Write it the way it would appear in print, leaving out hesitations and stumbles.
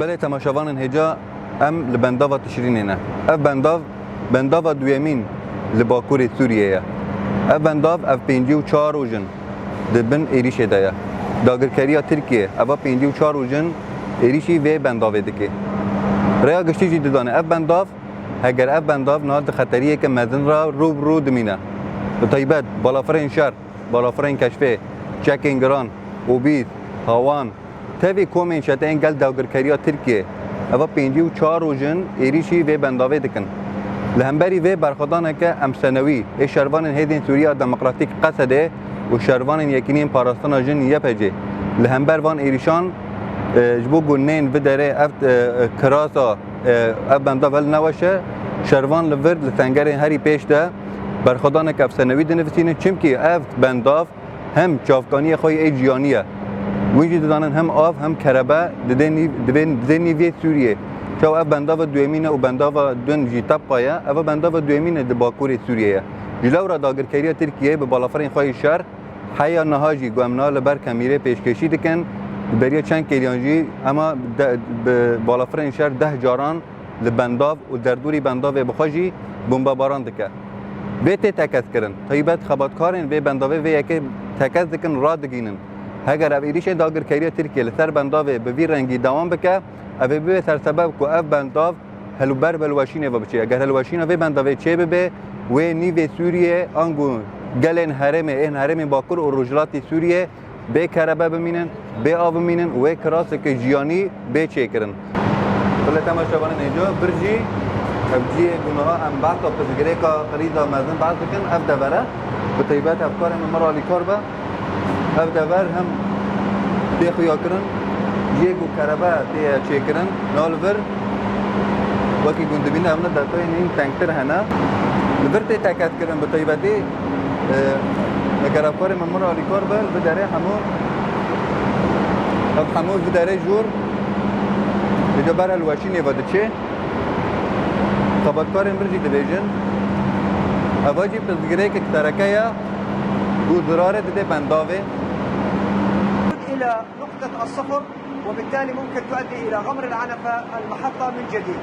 بله تماشاوان هجا ام لبنداوا تشرینه اف بنداوا دویمین لباکور سوریه اف بنداو اف 54 روزن دبن ایریش دایا داگرکریا ترکیه اف 54 روزن ایریشی و بنداو دکه ریا گشتی جی دانه اف بنداو اگر اف بنداو نهاد خطریه که مدن را رو دمینه طیبت بالافرین شهر بالافرین کشفه چکینگران اوبید هاوان تاوی کومین شده انگل داگرکریا ترکیه اوا 54 روزن ایریشی و بنداوی دکن لهمبری و برخدانه که امسنوی ای شروان هیدین سوریا دموکراتیک قصده و شروان یکینین پاراستان جن یپجه لهمبر وان ایریشان جبو گونین و داره افت کراسا اف بنداول نوشه شروان لورد لسنگرین هری پیش ده برخدانه که امسنوی دنفسینه چمکی افت بنداو هم چافکانی خوی ای جیانیه ویجی دانن هم آف هم کربا دنی وی سوریه چاو اف بنداو دویمینه و بنداو دون جی طبقه اف بنداو دویمینه د باکور سوریه جلورا داگرکریا ترکیه به بالافرین خوی شهر حیا نهاجی گومنا لبر کمیره پیشکشی دکن بریا چند کلیانجی اما به بالافرین شهر 10 جاران لبنداو و دردوری بنداو بخوجی بمباران دکه بیت تکس کردن طیبت خباتکارن به بنداو و یکی تکس دکن را دگینن اگر اب ایریش داگرکریا ترکیه لسر بنداو به وی رنگی دوام بکه اوی به سر سبب کو اف بنداو هلوبر بلواشینه و بچه اگر هلواشینه و بنداو چه به و نیو سوریه انگو گلن حرم باکور و رجلاتی سوریه به کربه بمینن به آب بمینن و کراس که جیانی به چه کرن ولی تماشاوان اینجا برجی ابجی گناه ام بعد تا پسگره که قریدا مزن بعد کن اف دوره به طیبت افکار مرالی کار به اف دور هم بخویا کرن یکو کربه تیا چه کرن نالور وکی گندبین همنا داتای این تنکتر هنه لبر تی تکت کرن به طیبتی اگر افکار مرالی کار به داره همو بداره جور اینجا بر الواشی نیواده چه خبرکار امرجی دبیجن اواجی پسگره که ترکه یا گذراره ده بنداوه إلى نقطة الصفر وبالتالي ممكن تؤدي إلى غمر العنفة المحطة من جديد.